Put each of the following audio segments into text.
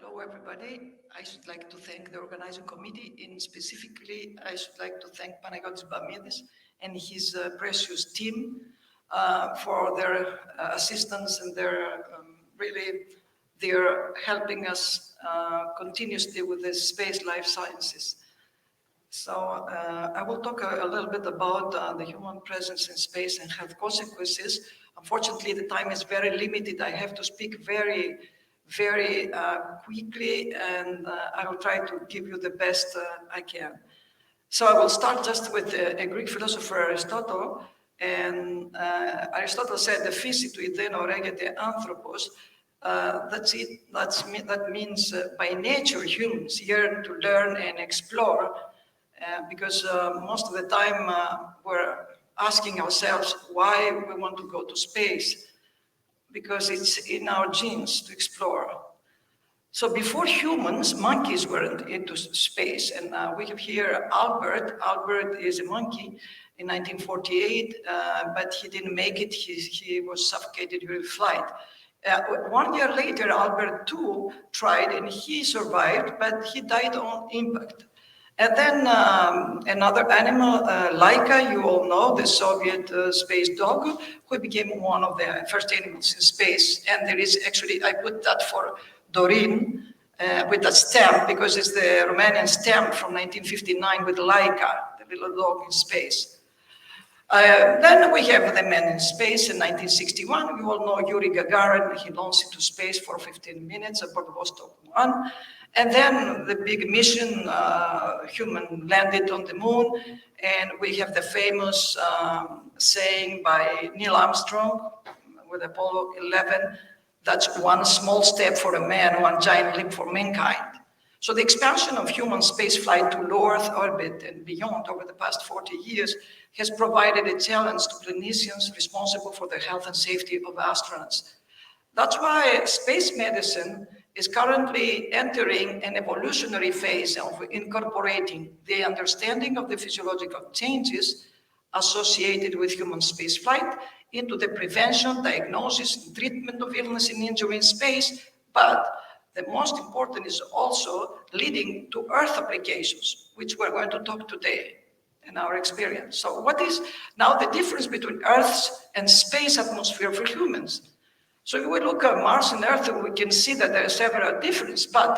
Hello, everybody. I should like to thank the organizing committee, and specifically, I should like to thank Bamidis and his precious team for their assistance and their they're helping us continuously with the space life sciences. So I will talk a little bit about the human presence in space and health consequences. Unfortunately, the time is very limited. I have to speak very quickly, and I will try to give you the best I can. So I will start just with a Greek philosopher, Aristotle, and Aristotle said, "The physi του ιδένω ρέγεται άνθρωπος." That's it. That means by nature humans yearn to learn and explore, because most of the time we're asking ourselves why we want to go to space, because it's in our genes to explore. So before humans, monkeys went into space, and we have here Albert. Albert is a monkey in 1948, but he didn't make it. He was suffocated during flight. 1 year later, Albert too tried, and he survived, but he died on impact. And then another animal, Laika, you all know, the Soviet space dog, who became one of the first animals in space. And there is actually, I put that for Dorin, with that stamp, because it's the Romanian stamp from 1959 with Laika, the little dog in space. Then we have the man in space in 1961. You all know Yuri Gagarin. He launched into space for 15 minutes aboard Vostok 1. And then the big mission, human landed on the moon. And we have the famous saying by Neil Armstrong with Apollo 11, that's one small step for a man, one giant leap for mankind. So the expansion of human spaceflight to low Earth orbit and beyond over the past 40 years has provided a challenge to clinicians responsible for the health and safety of astronauts. That's why space medicine is currently entering an evolutionary phase of incorporating the understanding of the physiological changes associated with human spaceflight into the prevention, diagnosis, and treatment of illness and injury in space, but the most important is also leading to Earth applications, which we're going to talk today in our experience. So what is now the difference between Earth's and space atmosphere for humans? So if we look at Mars and Earth, we can see that there are several differences, but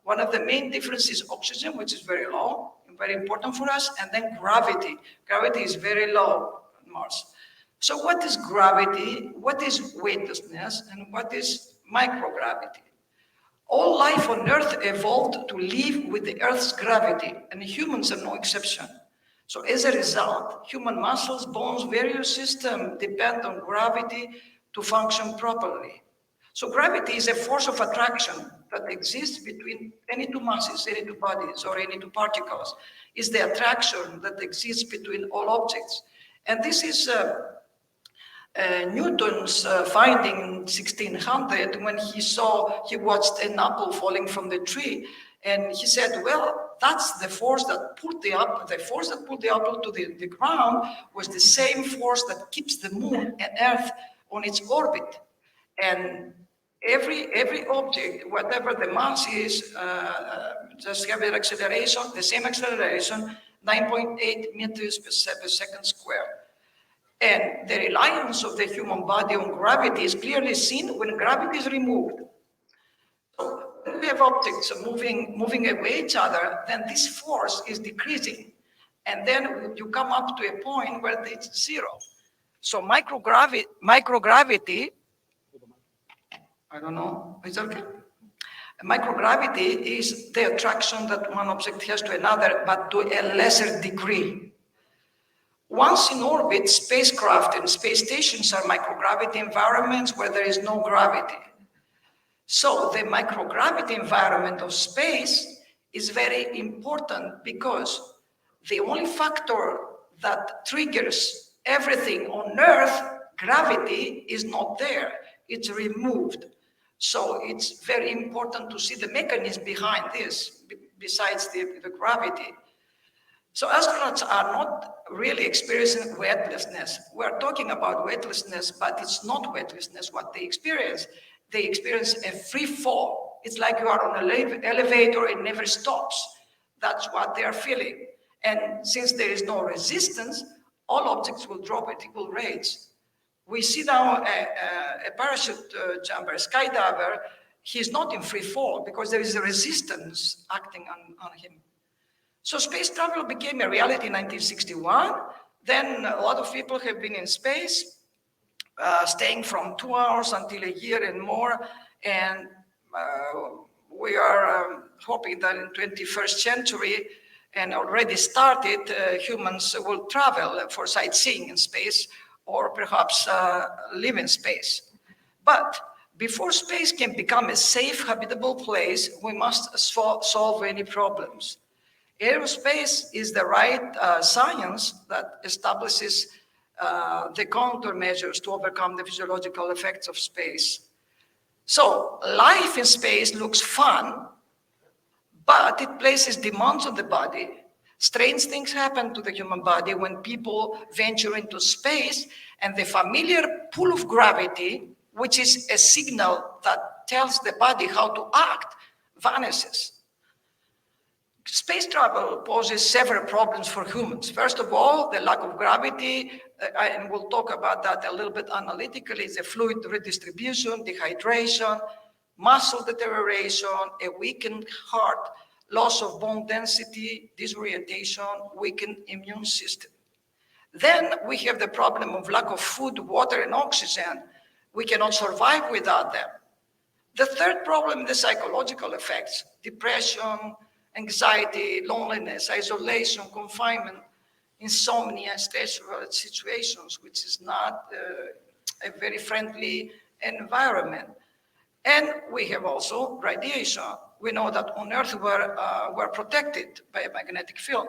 one of the main differences is oxygen, which is very low and very important for us, and then gravity. Gravity is very low on Mars. So what is gravity? What is weightlessness? And what is microgravity? All life on Earth evolved to live with the Earth's gravity, and humans are no exception. So as a result, human muscles, bones, various systems depend on gravity to function properly. So gravity is a force of attraction that exists between any two masses, any two bodies, or any two particles. It's the attraction that exists between all objects. And this is Newton's finding in 1600 when he watched an apple falling from the tree, and he said, well, that's the force that pulled the apple. The force that pulled the apple to the ground was the same force that keeps the moon and Earth on its orbit. And every object, whatever the mass is, just have an acceleration, the same acceleration, 9.8 meters per second square. And the reliance of the human body on gravity is clearly seen when gravity is removed. So when we have objects moving away each other, then this force is decreasing. And then you come up to a point where it's zero. So microgravity, I don't know, is that okay? Microgravity is the attraction that one object has to another, but to a lesser degree. Once in orbit, spacecraft and space stations are microgravity environments where there is no gravity. So the microgravity environment of space is very important because the only factor that triggers everything on Earth, gravity, is not there. It's removed. So it's very important to see the mechanism behind this, besides the gravity. So astronauts are not really experiencing weightlessness. We're talking about weightlessness, but it's not weightlessness what they experience. They experience a free fall. It's like you are on an elevator, it never stops. That's what they are feeling. And since there is no resistance, all objects will drop at equal rates. We see now a parachute jumper, a skydiver, he's not in free fall because there is a resistance acting on him. So space travel became a reality in 1961. Then a lot of people have been in space, staying from 2 hours until a year and more. And we are hoping that in 21st century, and already started, humans will travel for sightseeing in space, or perhaps live in space. But before space can become a safe, habitable place, we must solve any problems. Aerospace is the right science that establishes the countermeasures to overcome the physiological effects of space. So life in space looks fun, but it places demands on the body. Strange things happen to the human body when people venture into space, and the familiar pull of gravity, which is a signal that tells the body how to act, vanishes. Space travel poses several problems for humans. First of all, the lack of gravity, and we'll talk about that a little bit analytically, the fluid redistribution, dehydration, muscle deterioration, a weakened heart, loss of bone density, disorientation, weakened immune system. Then we have the problem of lack of food, water, and oxygen. We cannot survive without them. The third problem is the psychological effects, depression, anxiety, loneliness, isolation, confinement, insomnia, stressful situations, which is not a very friendly environment. And we have also radiation. We know that on Earth we're protected by a magnetic field.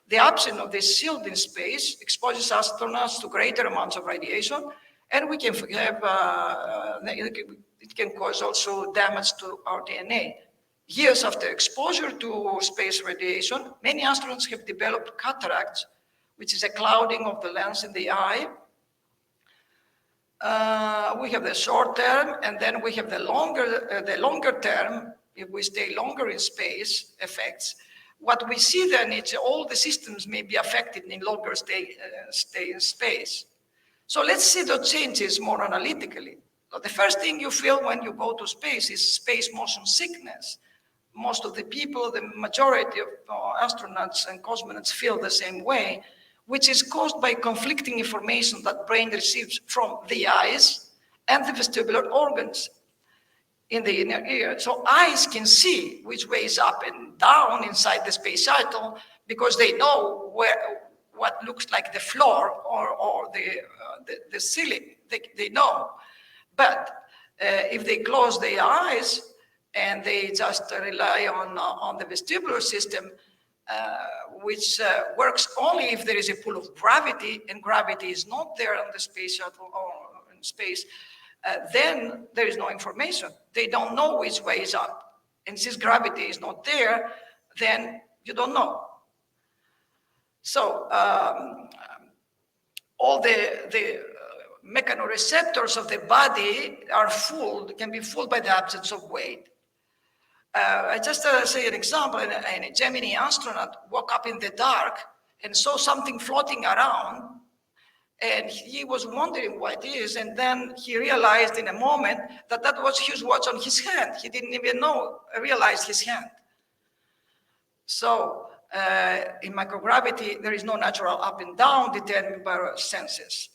The absence of this shield in space exposes astronauts to greater amounts of radiation, and we can have, it can cause also damage to our DNA. Years after exposure to space radiation, many astronauts have developed cataracts, which is a clouding of the lens in the eye. We have the short term, and then we have the longer term, if we stay longer in space, effects. What we see then is all the systems may be affected in longer stay in space. So let's see the changes more analytically. So the first thing you feel when you go to space is space motion sickness. Most of the people, the majority of astronauts and cosmonauts feel the same way, which is caused by conflicting information that brain receives from the eyes and the vestibular organs in the inner ear. So eyes can see which way is up and down inside the space shuttle because they know what looks like the floor or the ceiling. They know. But if they close their eyes and they just rely on the vestibular system, which works only if there is a pull of gravity, and gravity is not there on the space shuttle or in space, then there is no information. They don't know which way is up. And since gravity is not there, then you don't know. So all the mechanoreceptors of the body are fooled, can be fooled by the absence of weight. I just say an example, a Gemini astronaut woke up in the dark and saw something floating around, and he was wondering what it is, and then he realized in a moment that that was his watch on his hand. He didn't even realize his hand. So in microgravity, there is no natural up and down determined by our senses.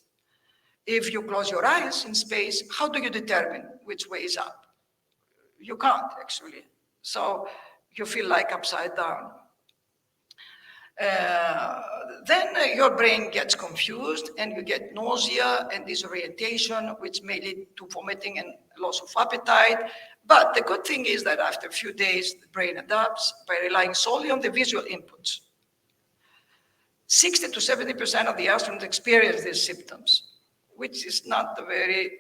If you close your eyes in space, how do you determine which way is up? You can't, actually. So you feel like upside down. Then your brain gets confused and you get nausea and disorientation, which may lead to vomiting and loss of appetite. But the good thing is that after a few days, the brain adapts by relying solely on the visual inputs. 60 to 70% of the astronauts experience these symptoms, which is not very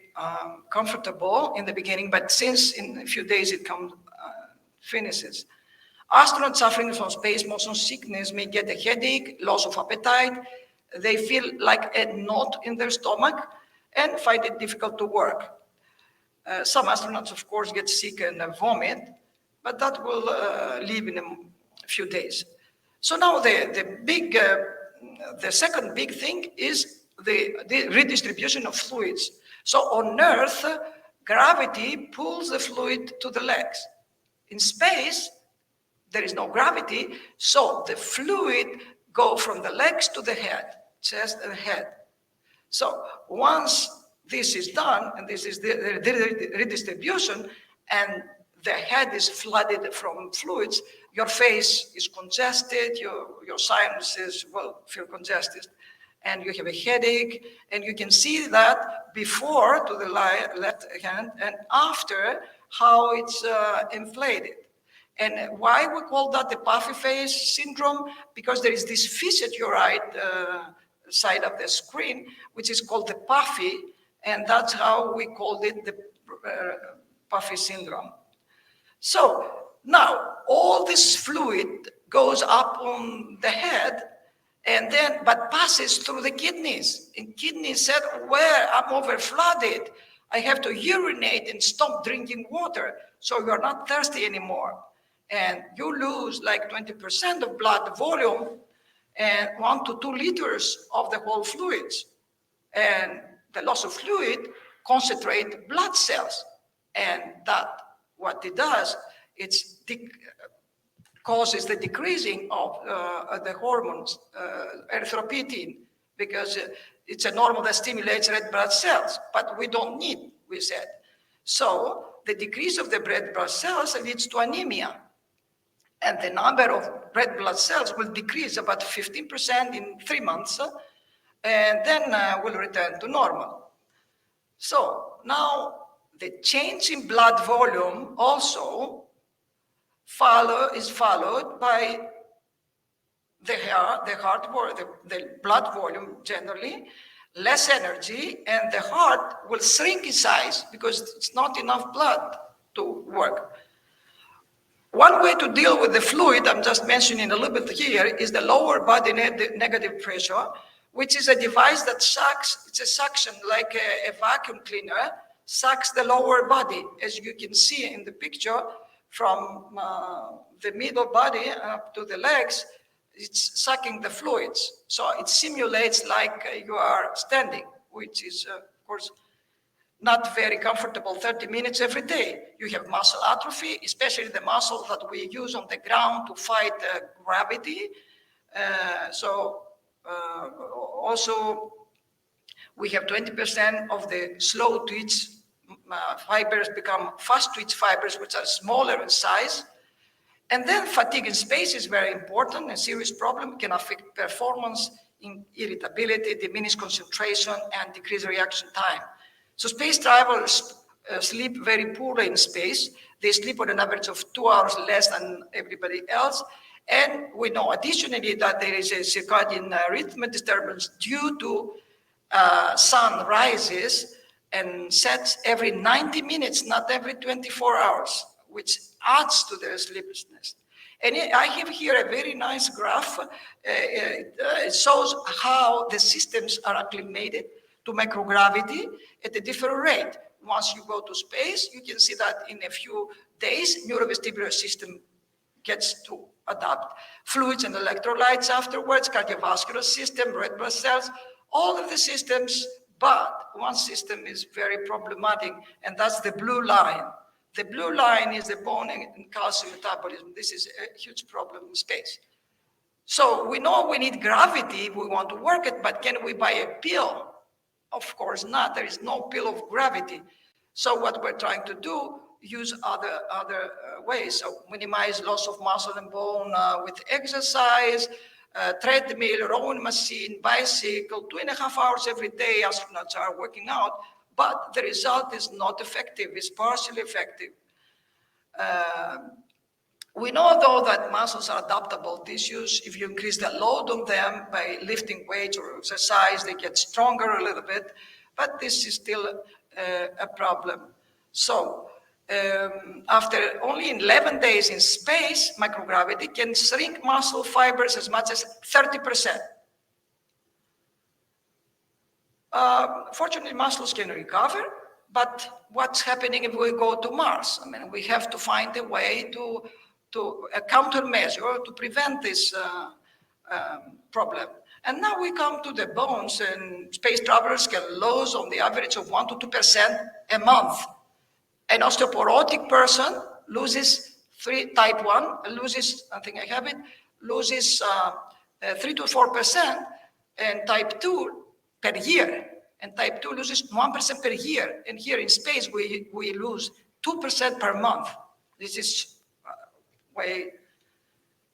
comfortable in the beginning, but since in a few days it finishes. Astronauts suffering from space motion sickness may get a headache, loss of appetite. They feel like a knot in their stomach and find it difficult to work. Some astronauts, of course, get sick and vomit. but that will leave in a few days. So now the second big thing is the redistribution of fluids. So on Earth, gravity pulls the fluid to the legs. In space, there is no gravity, so the fluid goes from the legs to the head, chest and head. So once this is done, and this is the redistribution, and the head is flooded from fluids, your face is congested, your sinuses will feel congested, and you have a headache, and you can see that before to the left hand and after how it's inflated. And why we call that the puffy face syndrome? Because there is this fish at your right side of the screen, which is called the puffy, and that's how we called it the puffy syndrome. So now all this fluid goes up on the head, and then but passes through the kidneys. And kidneys said, "Well, I'm overflooded. I have to urinate and stop drinking water, so you're not thirsty anymore." And you lose like 20% of blood volume and 1 to 2 liters of the whole fluids. And the loss of fluid concentrates blood cells. And that, what it does, it causes the decreasing of the hormones, erythropoietin, because it's a hormone that stimulates red blood cells, but we don't need, we said. So the decrease of the red blood cells leads to anemia. And the number of red blood cells will decrease about 15% in 3 months, and then will return to normal. So now the change in blood volume also is followed by the blood volume generally, less energy, and the heart will shrink in size because it's not enough blood to work. One way to deal with the fluid, I'm just mentioning a little bit here, is the lower body negative pressure, which is a device that sucks, it's a suction like a vacuum cleaner, sucks the lower body. As you can see in the picture, from the middle body up to the legs, it's sucking the fluids. So it simulates like you are standing, which is, of course, not very comfortable 30 minutes every day. You have muscle atrophy, especially the muscle that we use on the ground to fight gravity. Also, we have 20% of the slow twitch fibers become fast twitch fibers, which are smaller in size. And then fatigue in space is very important. A serious problem can affect performance, irritability, diminish concentration, and decrease reaction time. So space travelers sleep very poorly in space. They sleep on an average of 2 hours less than everybody else. And we know additionally that there is a circadian rhythm disturbance due to sun rises and sets every 90 minutes, not every 24 hours, which adds to their sleeplessness. And I have here a very nice graph. It shows how the systems are acclimated to microgravity at a different rate. Once you go to space, you can see that in a few days, neurovestibular system gets to adapt. Fluids and electrolytes afterwards, cardiovascular system, red blood cells, all of the systems, but one system is very problematic, and that's the blue line. The blue line is the bone and calcium metabolism. This is a huge problem in space. So we know we need gravity if we want to work it, but can we buy a pill? Of course not. There is no pill of gravity. So what we're trying to do, use other ways. So minimize loss of muscle and bone with exercise, treadmill, rowing machine, bicycle, 2.5 hours every day. Astronauts are working out, but the result is not effective. It's partially effective. We know, though, that muscles are adaptable tissues. If you increase the load on them by lifting weights or exercise, they get stronger a little bit, but this is still a problem. So after only 11 days in space, microgravity can shrink muscle fibers as much as 30%. Fortunately, muscles can recover, But what's happening if we go to Mars? I mean, we have to find a way to a countermeasure to prevent this problem. And now we come to the bones, and space travelers can lose on the average of 1 to 2% a month. An osteoporotic person loses type 1 loses, I think I have it, loses 3 to 4%, and type 2 per year. And type 2 loses 1% per year. And here in space, we lose 2% per month. This is way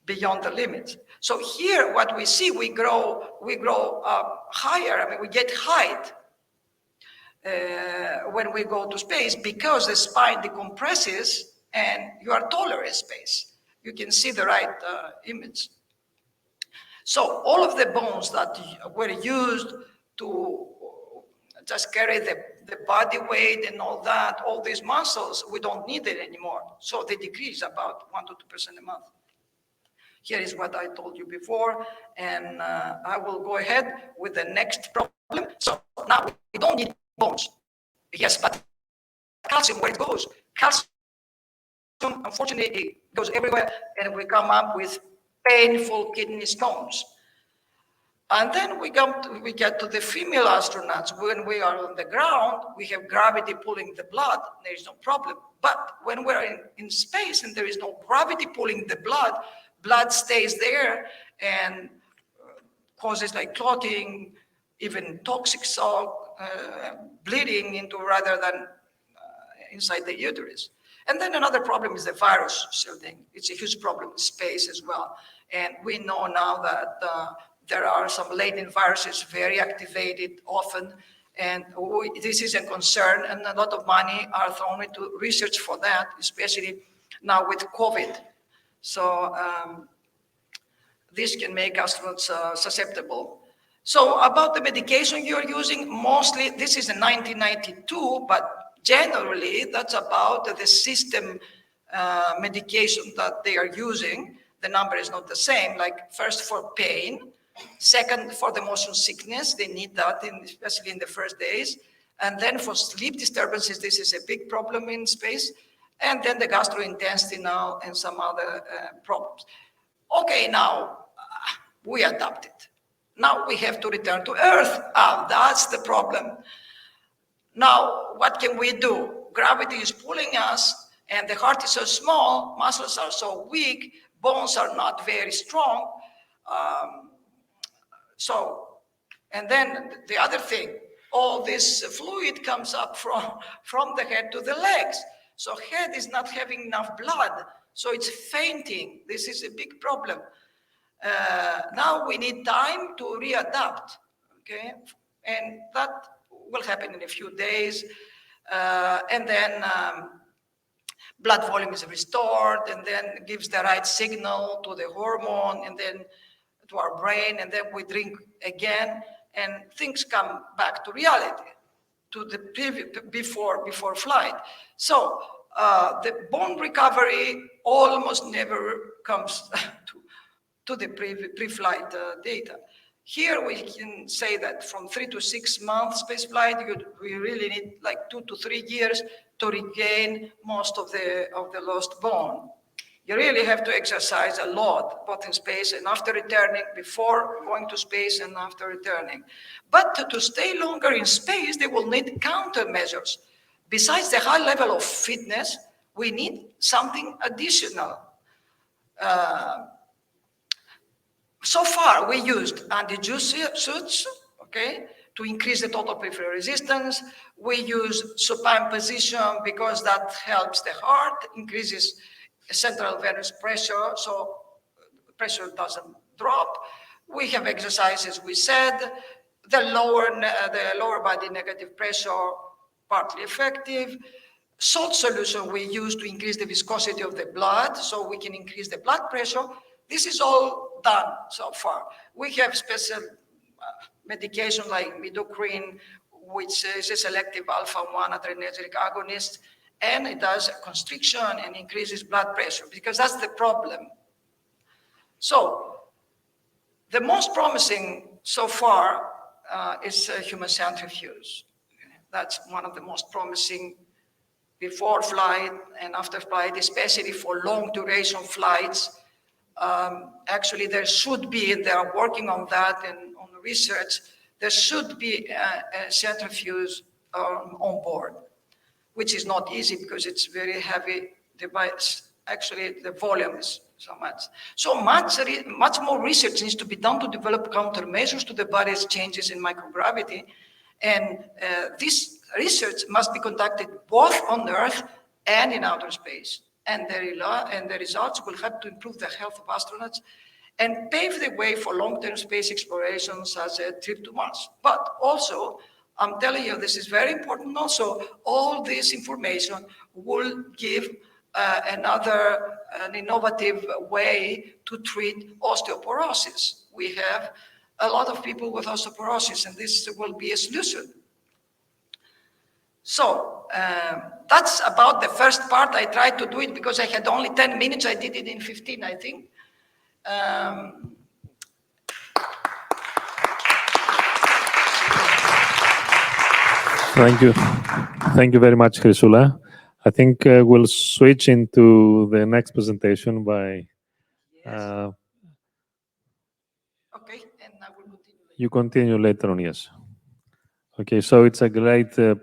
beyond the limits. So here, what we see, we grow higher. I mean, we get height when we go to space because the spine decompresses and you are taller in space. You can see the right image. So all of the bones that were used to just carry the body weight and all that, all these muscles, we don't need it anymore. So they decrease about 1 to 2% a month. Here is what I told you before, and I will go ahead with the next problem. So now we don't need bones. Yes, but calcium, where it goes? Calcium, unfortunately, goes everywhere, and we come up with painful kidney stones. And then we get to the female astronauts. When we are on the ground, we have gravity pulling the blood. There is no problem. But when we're in space and there is no gravity pulling the blood stays there and causes like clotting, even toxic shock, bleeding into rather than inside the uterus. And then another problem is the virus shielding. It's a huge problem in space as well. And we know now that there are some latent viruses very activated often, and this is a concern, and a lot of money are thrown into research for that, especially now with COVID. So this can make astronauts susceptible. So about the medication you're using, mostly, this is in 1992, but generally that's about the system medication that they are using. The number is not the same, like first for pain, second for the motion sickness, they need that, especially in the first days. And then for sleep disturbances, this is a big problem in space. And then the gastrointestinal and some other problems. Okay, now we adapted. Now we have to return to Earth. That's the problem. Now, what can we do? Gravity is pulling us, and the heart is so small, muscles are so weak, bones are not very strong. And then the other thing, all this fluid comes up from the head to the legs. So head is not having enough blood, so it's fainting. This is a big problem. Now we need time to readapt, okay? And that will happen in a few days. And then blood volume is restored, and then gives the right signal to the hormone, and then to our brain, and then we drink again, and things come back to reality, to the before flight. So the bone recovery almost never comes to the pre-flight data. Here we can say that from 3 to 6 months space flight, we really need like 2 to 3 years to regain most of the lost bone. You really have to exercise a lot, both in space and after returning, before going to space and after returning. But to stay longer in space, they will need countermeasures. Besides the high level of fitness, we need something additional. So far, we used anti-juice suits, okay, to increase the total peripheral resistance. We use supine position because that helps the heart, increases central venous pressure, so pressure doesn't drop. We have exercises, we said, the lower body negative pressure, partly effective. Salt solution we use to increase the viscosity of the blood, so we can increase the blood pressure. This is all done so far. We have special medication like midochrine, which is a selective alpha-1 adrenergic agonist, and it does constriction and increases blood pressure, because that's the problem. So the most promising so far is human centrifuge. That's one of the most promising before flight and after flight, especially for long duration flights. Actually, there should be, and they are working on that and on research, there should be a centrifuge on board, which is not easy because it's a very heavy device. Actually, the volume is so much. So much more research needs to be done to develop countermeasures to the various changes in microgravity. And this research must be conducted both on Earth and in outer space. And the results will help to improve the health of astronauts and pave the way for long-term space explorations as a trip to Mars. But also, I'm telling you, this is very important also, all this information will give an innovative way to treat osteoporosis. We have a lot of people with osteoporosis, and this will be a solution. So that's about the first part. I tried to do it because I had only 10 minutes. I did it in 15, I think. Thank you. Thank you very much, Chrysula. I think we'll switch into the next presentation by... Yes. Okay, and I will continue later. You continue later on, yes. Okay, so it's a great pleasure.